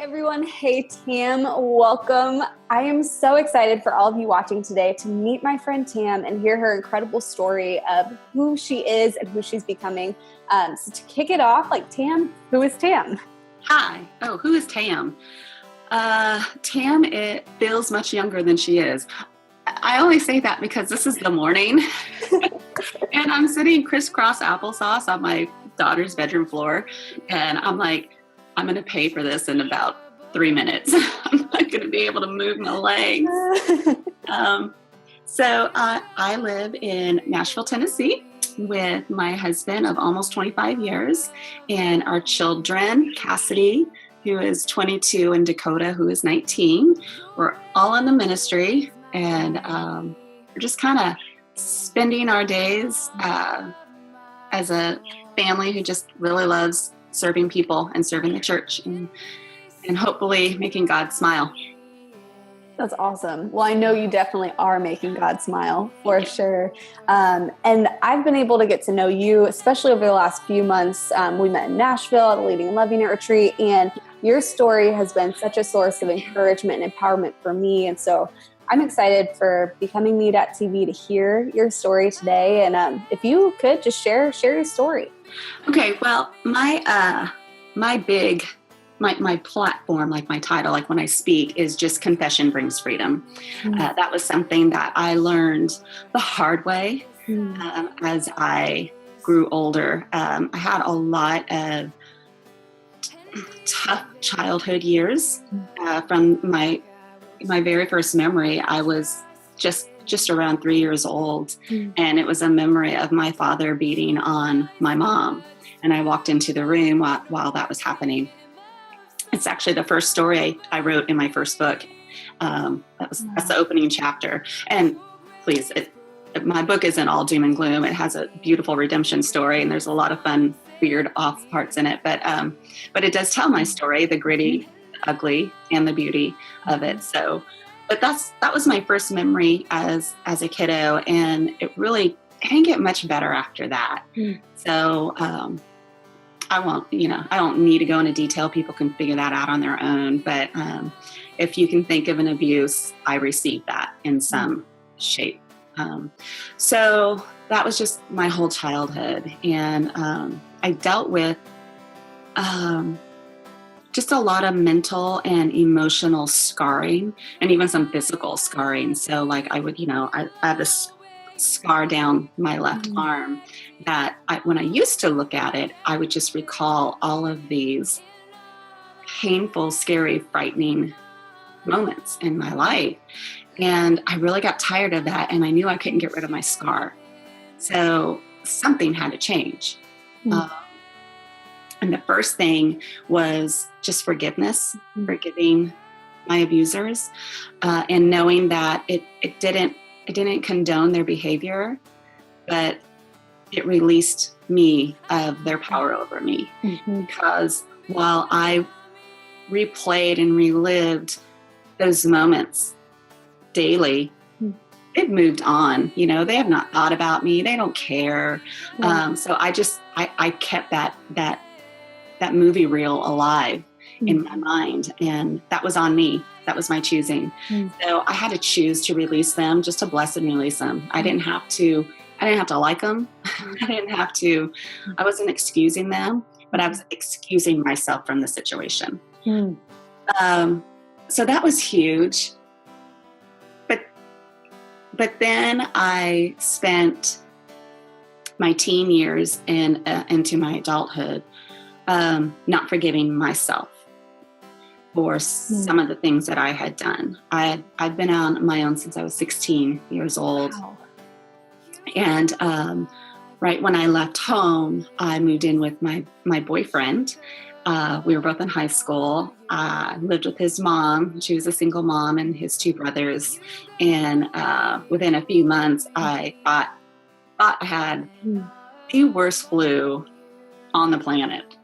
everyone. Hey, Tam, welcome. I am so excited for all of you watching today to meet my friend Tam and hear her incredible story of who she is and who she's becoming. So to kick it off, Tam, who is Tam? Hi. Oh, who is Tam? Tam, it feels much younger than she is. I only say that because this is the morning and I'm sitting crisscross applesauce on my daughter's bedroom floor. And I'm like, I'm going to pay for this in about 3 minutes. I'm not going to be able to move my legs. So I live in Nashville, Tennessee with my husband of almost 25 years and our children, Cassidy, who is 22, and Dakota, who is 19. We're all in the ministry, and we're just kind of spending our days as a family who just really loves serving people and serving the church and hopefully making God smile. That's awesome. Well, I know you definitely are making God smile for sure. And I've been able to get to know you, especially over the last few months. We met in Nashville at the Leading and Loving It retreat, and your story has been such a source of encouragement and empowerment for me. And so I'm excited for BecomingMeTV to hear your story today. And if you could just share your story. Okay. Well, my platform, like my title, like when I speak, is just confession brings freedom. That was something that I learned the hard way as I grew older. I had a lot of tough childhood years. From my very first memory, I was just around 3 years old, and it was a memory of my father beating on my mom. And I walked into the room while that was happening. It's actually the first story I wrote in my first book. That's the opening chapter. And please, my book isn't all doom and gloom. It has a beautiful redemption story, and there's a lot of fun, weird off parts in it. But it does tell my story, the gritty, the ugly, and the beauty of it. So, but that was my first memory as a kiddo, and it didn't get much better after that. So I don't need to go into detail. People can figure that out on their own. But if you can think of an abuse, I received that in some shape. So that was just my whole childhood. And I dealt with just a lot of mental and emotional scarring, and even some physical scarring. So I have this scar down my left arm that when I used to look at it, I would just recall all of these painful, scary, frightening moments in my life. And I really got tired of that, and I knew I couldn't get rid of my scar. So something had to change. And the first thing was just forgiveness, forgiving my abusers, and knowing that it didn't condone their behavior, but it released me of their power over me. Because while I replayed and relived those moments daily, they've moved on. They have not thought about me. They don't care. So I kept that movie reel alive in my mind, and that was on me. That was my choosing. So I had to choose to release them, just to bless and release them. I didn't have to like them. I wasn't excusing them, but I was excusing myself from the situation. So that was huge. But then I spent my teen years into my adulthood not forgiving myself for some of the things that I had done. I'd been on my own since I was 16 years old. Wow. And right when I left home, I moved in with my boyfriend. We were both in high school. I lived with his mom. She was a single mom, and his two brothers. And within a few months, I thought I had the worst flu on the planet.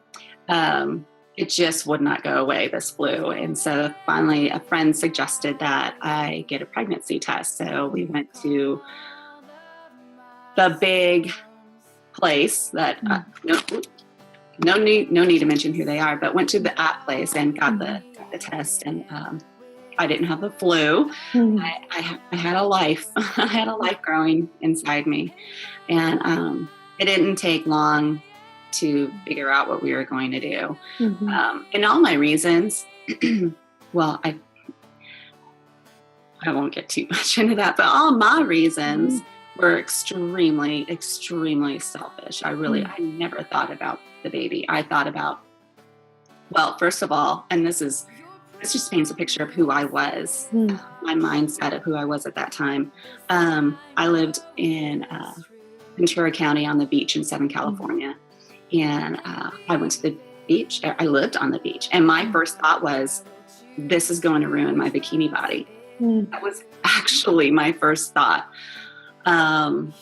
It just would not go away, this flu. And so finally a friend suggested that I get a pregnancy test. So we went to the big place that no need to mention who they are, but went to the app place and got the test, and I didn't have the flu. I had a life. I had a life growing inside me, and it didn't take long to figure out what we were going to do. And all my reasons, well, I won't get too much into that, but all my reasons were extremely, extremely selfish. I never thought about the baby. I thought about, well, first of all, and this just paints a picture of who I was, my mindset of who I was at that time. I lived in Ventura County on the beach in Southern California. And I went to the beach. I lived on the beach. And my first thought was, this is going to ruin my bikini body. That was actually my first thought. And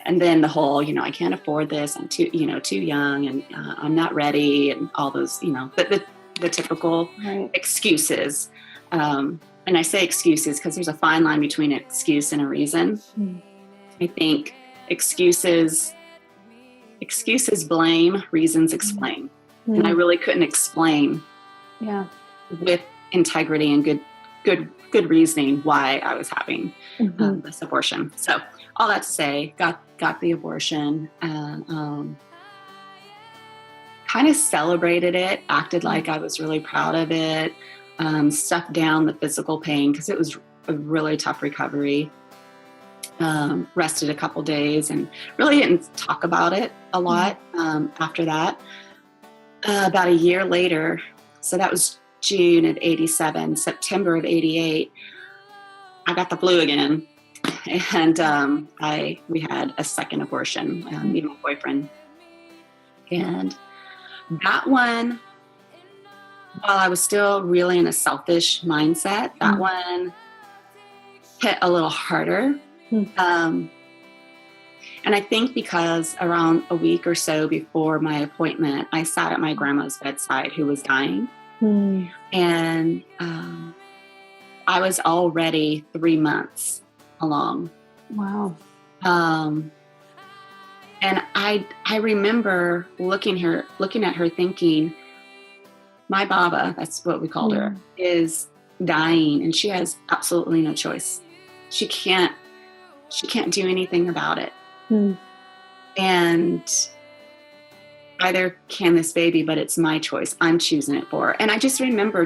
then the whole, I can't afford this. I'm too young, and I'm not ready, and all those, the typical excuses. And I say excuses because there's a fine line between an excuse and a reason. I think excuses blame, reasons explain. And I really couldn't explain with integrity and good reasoning why I was having this abortion. So all that to say, got the abortion, and kind of celebrated it, acted like I was really proud of it, stuffed down the physical pain because it was a really tough recovery. Rested a couple days and really didn't talk about it a lot after that. About a year later, so that was June of 87, September of 88, I got the flu again. And we had a second abortion, me and my boyfriend. And that one, while I was still really in a selfish mindset, that one hit a little harder. And I think because around a week or so before my appointment, I sat at my grandma's bedside who was dying. And I was already 3 months along. Wow. And I remember looking at her thinking, my Baba, that's what we called her, is dying, and she has absolutely no choice. She can't do anything about it. And either can this baby, but it's my choice. I'm choosing it for her. And I just remember,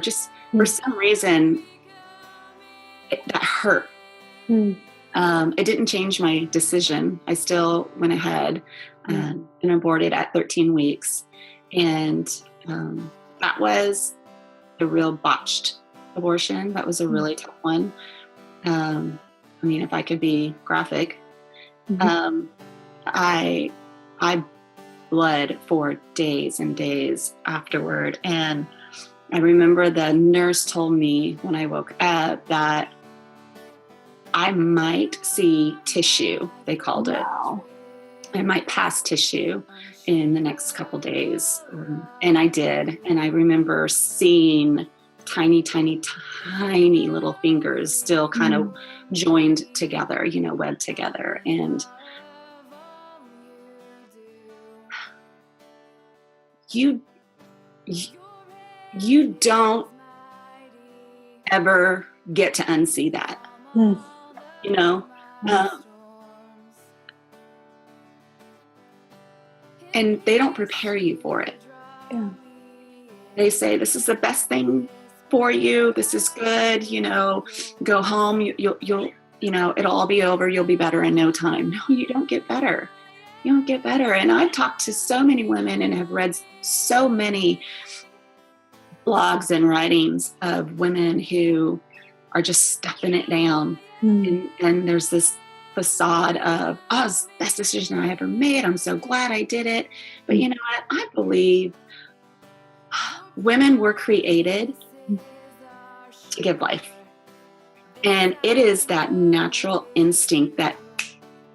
for some reason, that hurt. It didn't change my decision. I still went ahead and aborted at 13 weeks. And that was a real botched abortion. That was a really tough one. I mean, if I could be graphic, I bled for days and days afterward. And I remember the nurse told me when I woke up that I might see tissue, they called it. I might pass tissue in the next couple days. And I did. And I remember seeing tiny, tiny, tiny little fingers still kind of joined together, webbed together. And you don't ever get to unsee that, and they don't prepare you for it. They say, this is the best thing for you. This is good. Go home. You'll it'll all be over. You'll be better in no time. No, you don't get better. You don't get better. And I've talked to so many women and have read so many blogs and writings of women who are just stuffing it down. And there's this facade of, oh, it's the best decision I ever made. I'm so glad I did it. But you know what? I believe women were created to give life. And it is that natural instinct that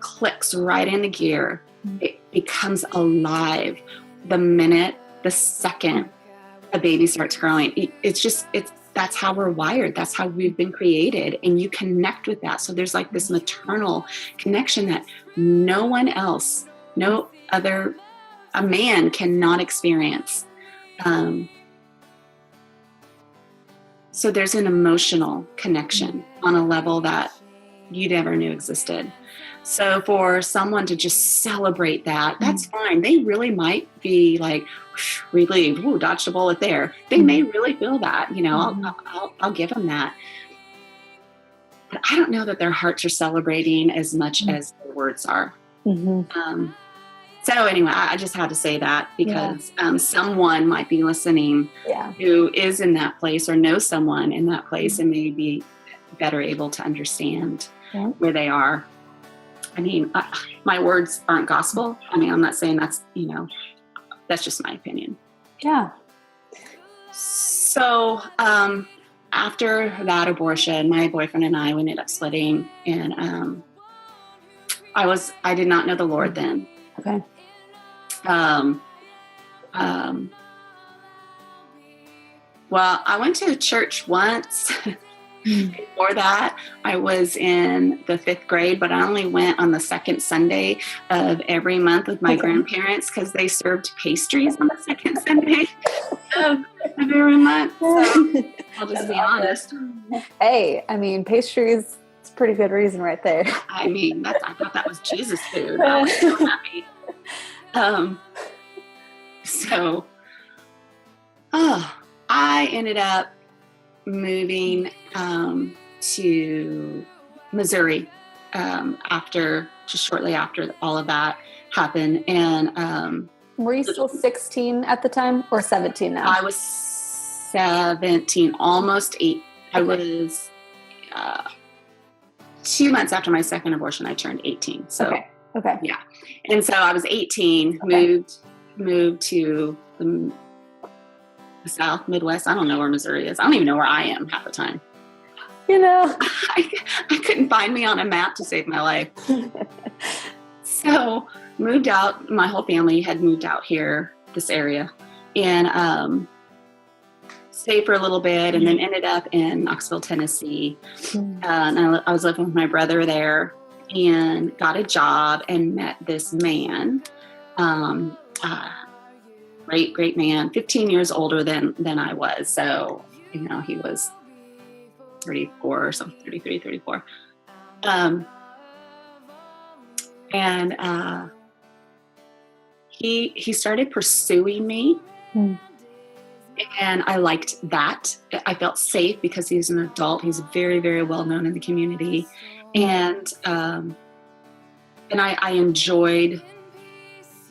clicks right into gear. It becomes alive the second a baby starts growing. That's how we're wired. That's how we've been created. And you connect with that. So there's like this maternal connection that no one else, no other a man cannot experience. So there's an emotional connection on a level that you never knew existed. So for someone to just celebrate that, that's fine. They really might be like, relieved, ooh, dodged a bullet there. They may really feel that, I'll give them that. But I don't know that their hearts are celebrating as much as their words are. So anyway, I just had to say that because someone might be listening who is in that place or knows someone in that place and may be better able to understand where they are. I mean, my words aren't gospel. I mean, I'm not saying that's, that's just my opinion. Yeah. So after that abortion, my boyfriend and I ended up splitting, and I did not know the Lord then. Okay. Well, I went to church once. Before that, I was in the 5th grade, but I only went on the second Sunday of every month with my grandparents because they served pastries on the second Sunday of every month. So I'll just be honest. Hey, I mean, pastries, it's a pretty good reason right there. I mean, I thought that was Jesus food. I was so happy. So I ended up moving to Missouri shortly after all of that happened. And were you still 16 at the time or 17 now? I was 17, almost 8. I was 2 months after my second abortion, I turned 18. So okay. Yeah. And so I was 18, moved to the South, Midwest. I don't know where Missouri is. I don't even know where I am half the time. I couldn't find me on a map to save my life. So moved out. My whole family had moved out here, this area, and stayed for a little bit, and then ended up in Knoxville, Tennessee. And I was living with my brother there, and got a job and met this man. Great man, 15 years older than I was. So, he was 34 or something, 33, 34. And he started pursuing me. And I liked that. I felt safe because he's an adult. He's very, very well known in the community. And I enjoyed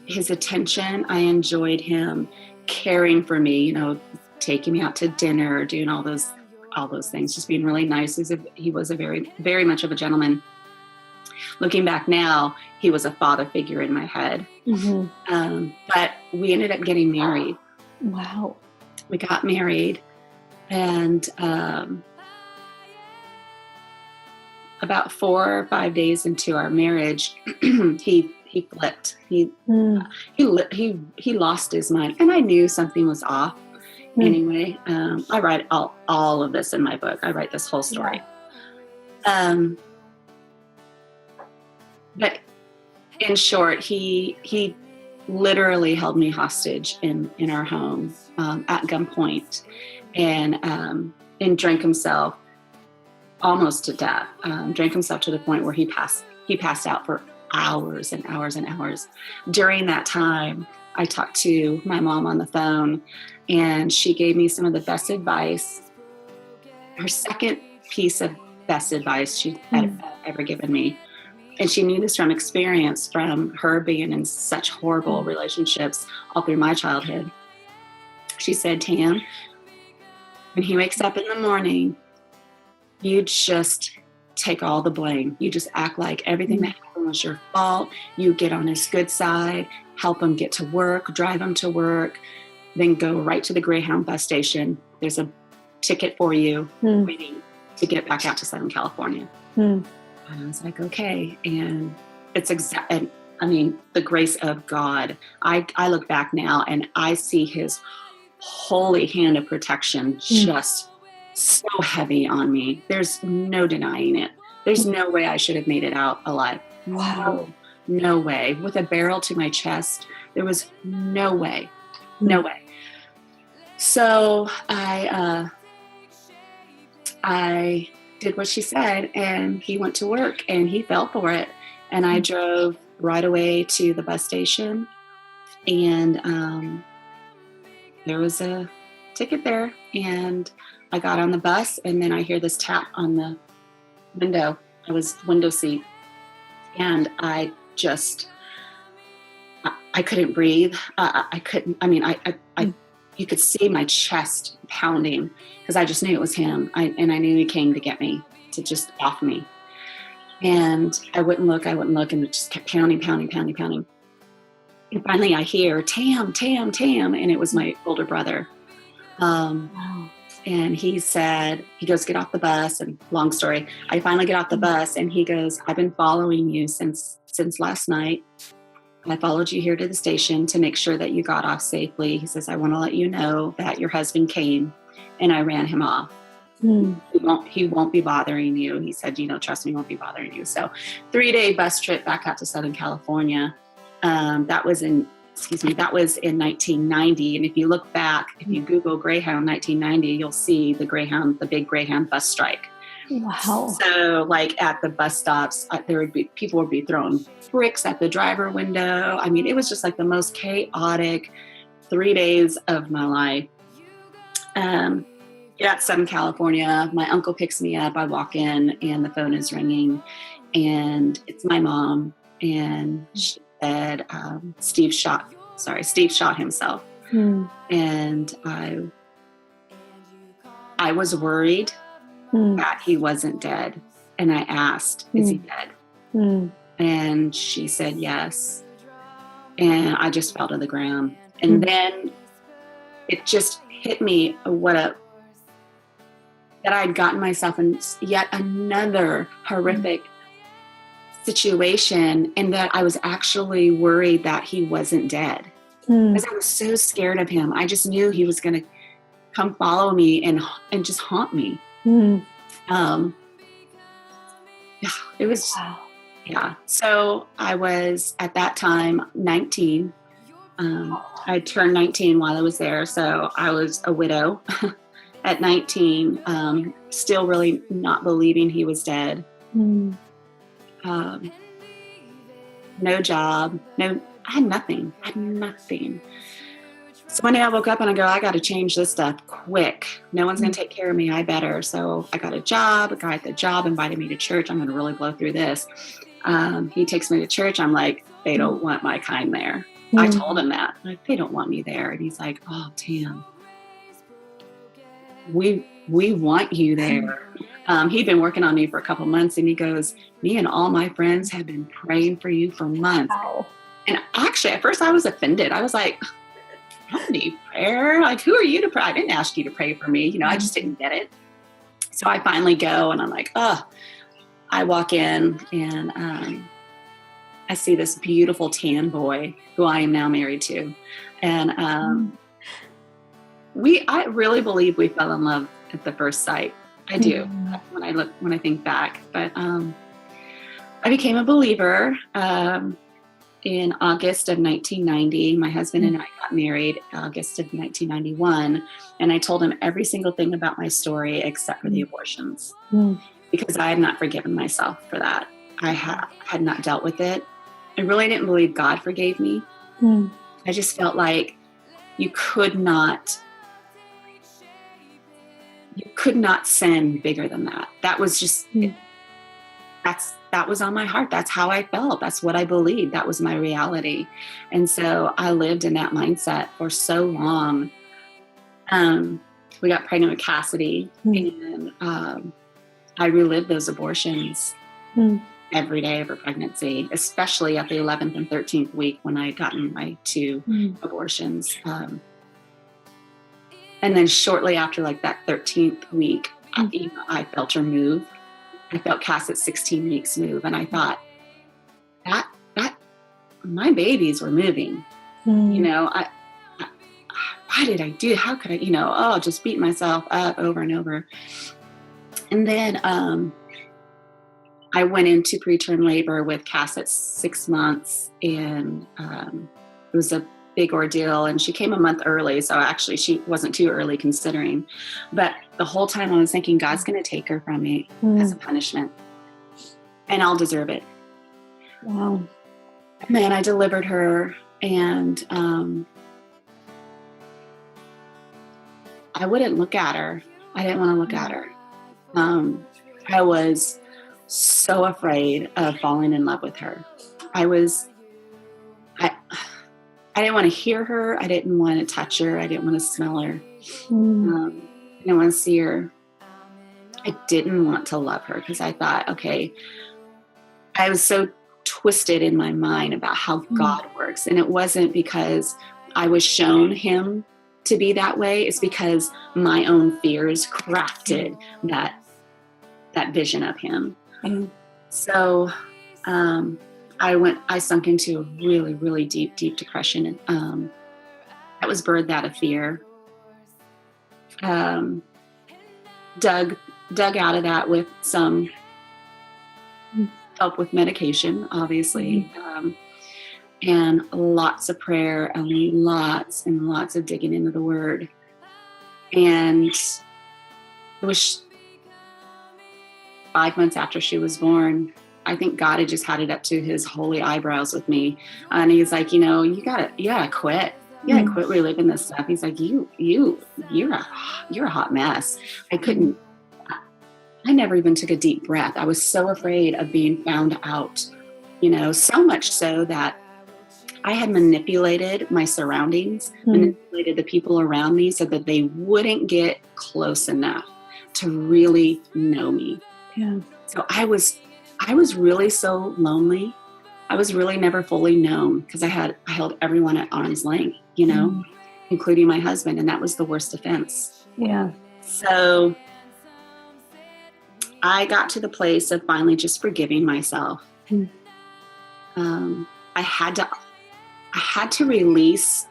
his attention. I enjoyed him caring for me, taking me out to dinner, doing all those things, just being really nice. He was a very, very much of a gentleman. Looking back now, he was a father figure in my head. But we ended up getting married. Wow. We got married, and about 4 or 5 days into our marriage, he flipped. He lost his mind, and I knew something was off. Anyway, I write all of this in my book. I write this whole story. But in short, he literally held me hostage in our home at gunpoint, and drank himself almost to death. Drank himself to the point where he passed out for hours and hours and hours. During that time, I talked to my mom on the phone, and she gave me some of the best advice. Her second piece of best advice she had ever given me. And she knew this from experience, from her being in such horrible relationships all through my childhood. She said, Tam, when he wakes up in the morning, you just take all the blame. You just act like everything that happened was your fault. You get on his good side, help him get to work, drive him to work, then go right to the Greyhound bus station. There's a ticket for you waiting to get back out to Southern California. And I was like, okay. And it's the grace of God. I look back now and I see his holy hand of protection just so heavy on me. There's no denying it. There's no way I should have made it out alive. Wow. no way. With a barrel to my chest, there was no way. No way. So I did what she said, and he went to work, and he fell for it. And I drove right away to the bus station, and there was a ticket there, and I got on the bus, and then I hear this tap on the window. I was window seat, and I couldn't breathe. I couldn't, I mean, you could see my chest pounding because I just knew it was him. And I knew he came to get me, to just off me. And I wouldn't look, and it just kept pounding. And finally I hear, Tam, and it was my older brother. And he goes, get off the bus. And long story, I finally get off the bus, and he goes, I've been following you since last night. I followed you here to the station to make sure that you got off safely. He says, I want to let you know that your husband came, and I ran him off. He won't be bothering you. He said, trust me, he won't be bothering you. So 3-day bus trip back out to Southern California. That was in 1990. And if you look back, if you Google Greyhound 1990, you'll see the big Greyhound bus strike. Wow. So like at the bus stops, people would be throwing bricks at the driver window. I mean, it was just like the most chaotic 3 days of my life. At Southern California, my uncle picks me up. I walk in, and the phone is ringing, and it's my mom. And she said, Steve shot himself. And I was worried that he wasn't dead. And I asked, is he dead? And she said, yes. And I just fell to the ground. And then it just hit me that I'd gotten myself in yet another horrific situation, and that I was actually worried that he wasn't dead. Because I was so scared of him. I just knew he was going to come follow me and just haunt me. It was, So I was at that time 19. I turned 19 while I was there. So I was a widow at 19, still really not believing he was dead. No job, I had nothing. So one day I woke up and I go, I got to change this stuff quick. No one's going to take care of me. I better. So I got a job. A guy at the job invited me to church. I'm going to really blow through this. He takes me to church. I'm like, they don't want my kind there. I told him that. I'm like, they don't want me there. And he's like, oh, Tam, we want you there. He'd been working on me for a couple months, and he goes, me and all my friends have been praying for you for months. Wow. And actually, at first I was offended. I was like, I don't need prayer. Like, who are you to pray? I didn't ask you to pray for me. I just didn't get it. So I finally go, and I'm like, I walk in, and I see this beautiful tan boy who I am now married to. And I really believe we fell in love at the first sight. I do, when I think back. But I became a believer in August of 1990. My husband and I got married August of 1991. And I told him every single thing about my story except for the abortions, because I had not forgiven myself for that. I had not dealt with it. I really didn't believe God forgave me. I just felt like you could not sin bigger than that. That was just, that was on my heart. That's how I felt. That's what I believed. That was my reality. And so I lived in that mindset for so long. We got pregnant with Cassidy, and I relived those abortions every day of her pregnancy, especially at the 11th and 13th week when I had gotten my 2 abortions. And then shortly after, like that 13th week, I felt her move. I felt Cass at 16 weeks move. And I thought that my babies were moving. Why did I do? How could I, just beat myself up over and over. And then I went into preterm labor with Cass at 6 months, and it was a big ordeal. And she came a month early, so actually she wasn't too early considering. But the whole time I was thinking, God's going to take her from me as a punishment, and I'll deserve it. Wow. Man, I delivered her, and I wouldn't look at her. I didn't want to look at her. I was so afraid of falling in love with her. I didn't want to hear her. I didn't want to touch her. I didn't want to smell her. I didn't want to see her. I didn't want to love her because I thought, okay, I was so twisted in my mind about how God works. And it wasn't because I was shown him to be that way. It's because my own fears crafted that vision of him. So I sunk into a really, really deep depression. That was birthed out of fear. Dug out of that with some help with medication, obviously, and lots of prayer and lots of digging into the Word. And it was 5 months after she was born. I think God had just had it up to his holy eyebrows with me. And he's like, you gotta quit. You gotta quit reliving this stuff. He's like, you're a hot mess. I never even took a deep breath. I was so afraid of being found out, so much so that I had manipulated my surroundings, manipulated the people around me so that they wouldn't get close enough to really know me. Yeah. So I was really so lonely. I was really never fully known because I held everyone at arm's length, including my husband. And that was the worst offense. Yeah. So I got to the place of finally just forgiving myself. I had to release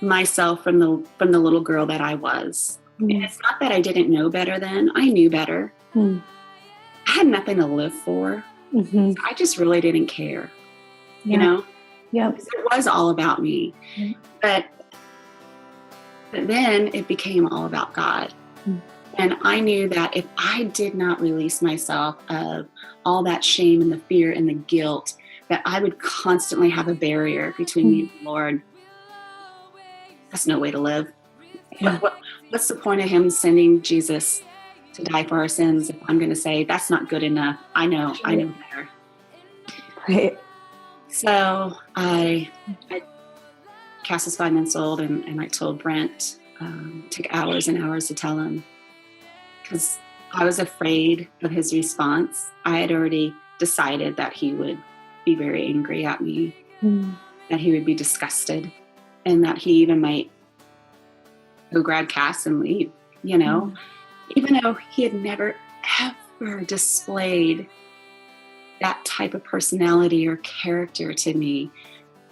myself from the little girl that I was. And it's not that I didn't know better then. I knew better. I had nothing to live for. I just really didn't care, Yep. It was all about me. But then it became all about God. And I knew that if I did not release myself of all that shame and the fear and the guilt, that I would constantly have a barrier between me and the Lord. That's no way to live. Yeah. What's the point of him sending Jesus to die for our sins if I'm going to say that's not good enough? I know better. Right. So Cass is 5 months old, and I told Brent. Took hours and hours to tell him because I was afraid of his response. I had already decided that he would be very angry at me, that he would be disgusted, and that he even might go grab Cass and leave, even though he had never, ever displayed that type of personality or character to me.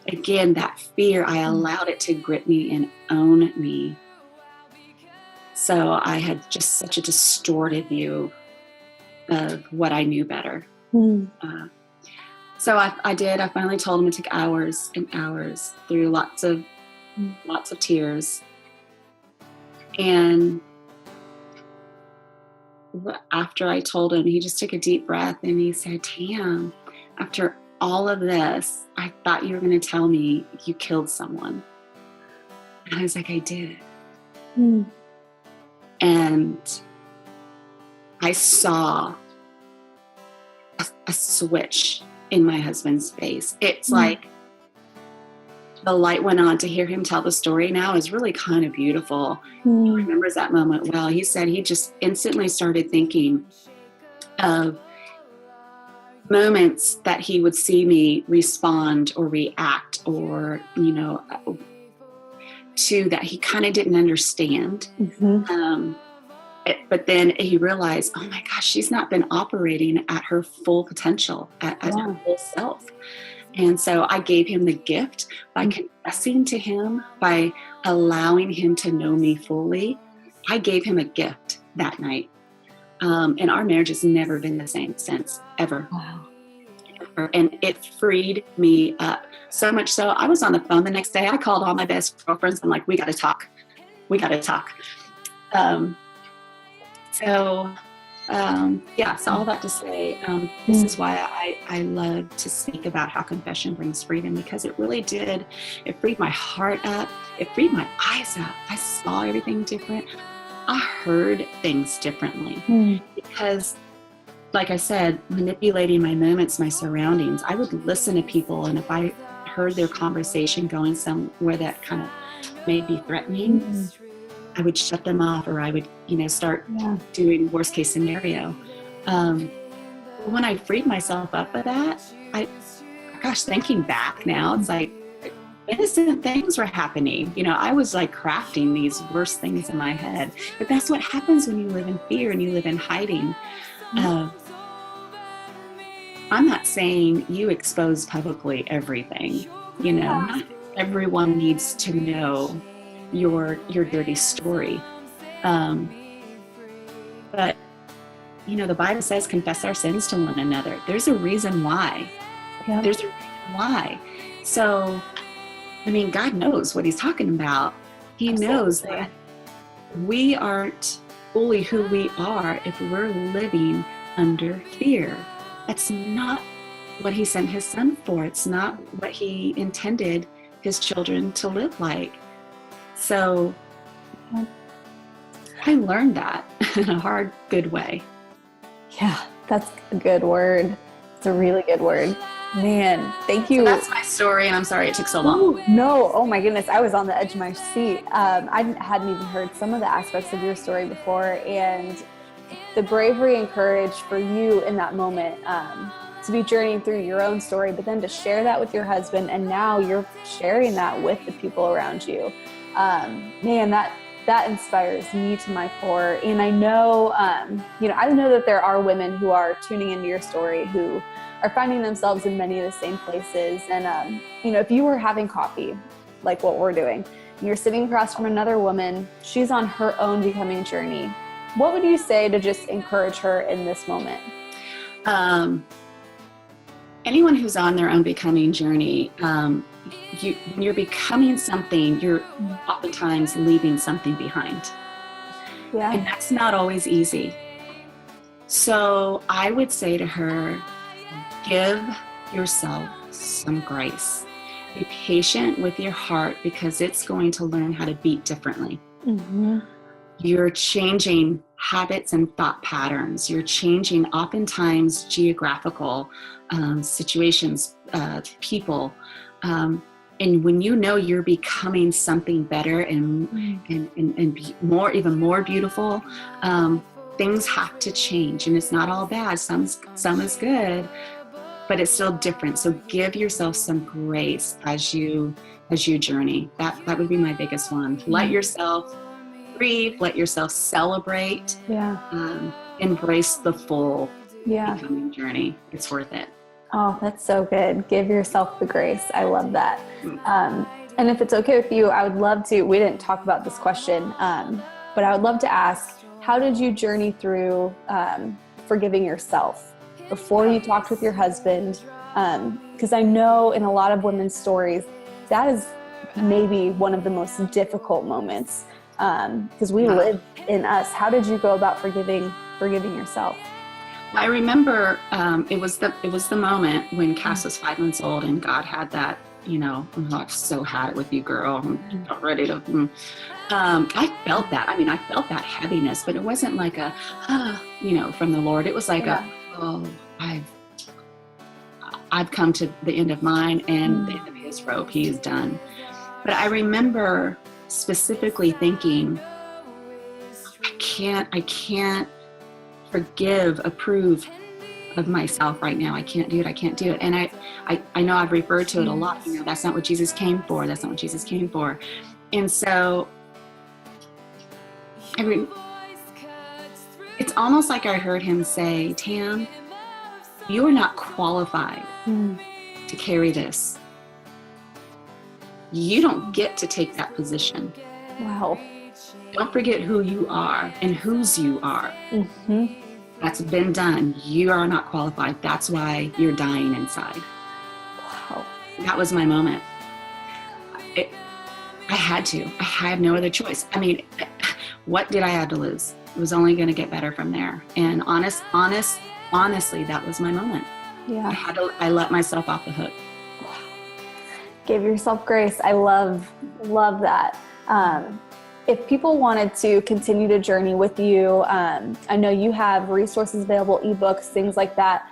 Again, that fear, I allowed it to grip me and own me. So I had just such a distorted view of what I knew better. So I did. I finally told him. It took hours and hours through lots of tears. And after I told him, he just took a deep breath and he said, Tam, after all of this, I thought you were going to tell me you killed someone. And I was like, I did. And I saw a switch in my husband's face. It's like the light went on. To hear him tell the story now is really kind of beautiful. He remembers that moment well. He said he just instantly started thinking of moments that he would see me respond or react or, to that he kind of didn't understand. But then he realized, oh my gosh, she's not been operating at her full potential, at her full self. And so I gave him the gift by confessing to him, by allowing him to know me fully. I gave him a gift that night. And our marriage has never been the same since, ever. Wow. And it freed me up so much so I was on the phone the next day. I called all my best girlfriends. I'm like, we got to talk. We got to talk. So all that to say, this is why I love to speak about how confession brings freedom, because it really did. It freed my heart up. It freed my eyes up. I saw everything different. I heard things differently because, like I said, manipulating my moments, my surroundings, I would listen to people, and if I heard their conversation going somewhere that kind of made me threatening, I would shut them off, or I would, start doing worst case scenario. When I freed myself up of that, thinking back now, it's like innocent things were happening. I was like crafting these worst things in my head, but that's what happens when you live in fear and you live in hiding. I'm not saying you expose publicly everything, not everyone needs to know your dirty story. But the Bible says confess our sins to one another. There's a reason why. Yeah. There's a reason why. So, God knows what he's talking about. He knows that we aren't fully who we are if we're living under fear. That's not what he sent his son for. It's not what he intended his children to live like. So I learned that in a hard, good way. Yeah, that's a good word. It's a really good word. Man, thank you. So that's my story, and I'm sorry it took so long. Ooh, no, oh my goodness, I was on the edge of my seat. I hadn't even heard some of the aspects of your story before, and the bravery and courage for you in that moment to be journeying through your own story, but then to share that with your husband, and now you're sharing that with the people around you. Man, that inspires me to my core. And I know, I know that there are women who are tuning into your story who are finding themselves in many of the same places. And, if you were having coffee, like what we're doing, and you're sitting across from another woman, she's on her own becoming journey. What would you say to just encourage her in this moment? Anyone who's on their own becoming journey, when you're becoming something, you're oftentimes leaving something behind. Yeah. And that's not always easy. So I would say to her, give yourself some grace. Be patient with your heart, because it's going to learn how to beat differently. Mm-hmm. You're changing habits and thought patterns. You're changing oftentimes geographical situations, people. And when you're becoming something better and more, even more beautiful, things have to change. And it's not all bad. Some is good, but it's still different. So give yourself some grace as you journey. That would be my biggest one. Let yourself grieve, let yourself celebrate, embrace the full becoming journey. It's worth it. Oh, that's so good. Give yourself the grace. I love that. And if it's okay with you, I would love to, we didn't talk about this question, but I would love to ask, how did you journey through forgiving yourself before you talked with your husband? Because I know in a lot of women's stories, that is maybe one of the most difficult moments. Because we live in us. How did you go about forgiving yourself? I remember it was the moment when Cass was 5 months old, and God had that, I've so had it with you, girl. I'm not ready to. I felt that. I felt that heaviness, but it wasn't like from the Lord. It was like I've come to the end of mine, and the end of his rope. He is done. But I remember specifically thinking, I can't approve of myself right now. I can't do it. And I know I've referred to it a lot. That's not what Jesus came for. That's not what Jesus came for. And so, it's almost like I heard him say, Tam, you are not qualified to carry this. You don't get to take that position. Wow. Don't forget who you are and whose you are. Mm-hmm. That's been done. You are not qualified. That's why you're dying inside. Wow. That was my moment. I had to. I had no other choice. I mean, what did I have to lose? It was only going to get better from there. And honestly, that was my moment. Yeah. I let myself off the hook. Give yourself grace. I love that. If people wanted to continue to journey with you, I know you have resources available, ebooks, things like that,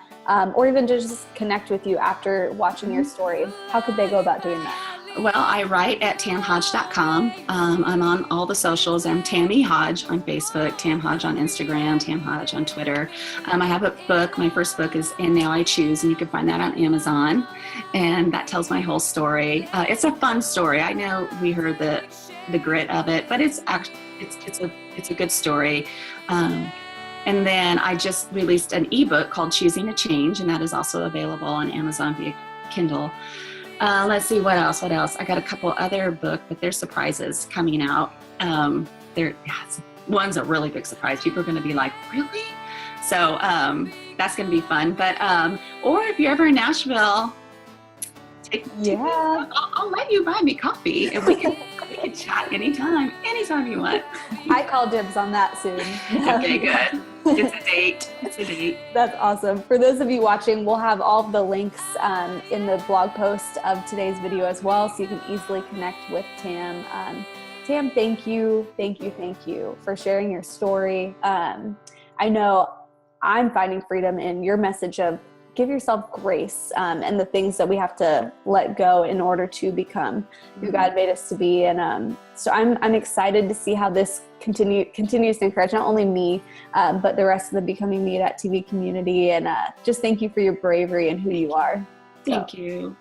or even just connect with you after watching your story. How could they go about doing that? Well, I write at tamhodge.com. I'm on all the socials. I'm Tammy Hodge on Facebook, Tam Hodge on Instagram, Tam Hodge on Twitter. I have a book. My first book is And Now I Choose, and you can find that on Amazon. And that tells my whole story. It's a fun story. I know we heard the grit of it, but it's a good story. And then I just released an ebook called Choosing a Change, and that is also available on Amazon via Kindle. Let's see, what else? I got a couple other books, but there's surprises coming out. One's a really big surprise. People are going to be like, really? So that's going to be fun. But or if you're ever in Nashville, I'll let you buy me coffee, and we can chat anytime you want. I call dibs on that soon. Okay, good. It's a date. That's awesome. For those of you watching, we'll have all of the links in the blog post of today's video as well, so you can easily connect with Tam. Tam, thank you for sharing your story. I know I'm finding freedom in your message of give yourself grace and the things that we have to let go in order to become who God made us to be. And so I'm excited to see how this continues to encourage not only me, but the rest of the Becoming Me TV community. And just thank you for your bravery and who you are. Thank you.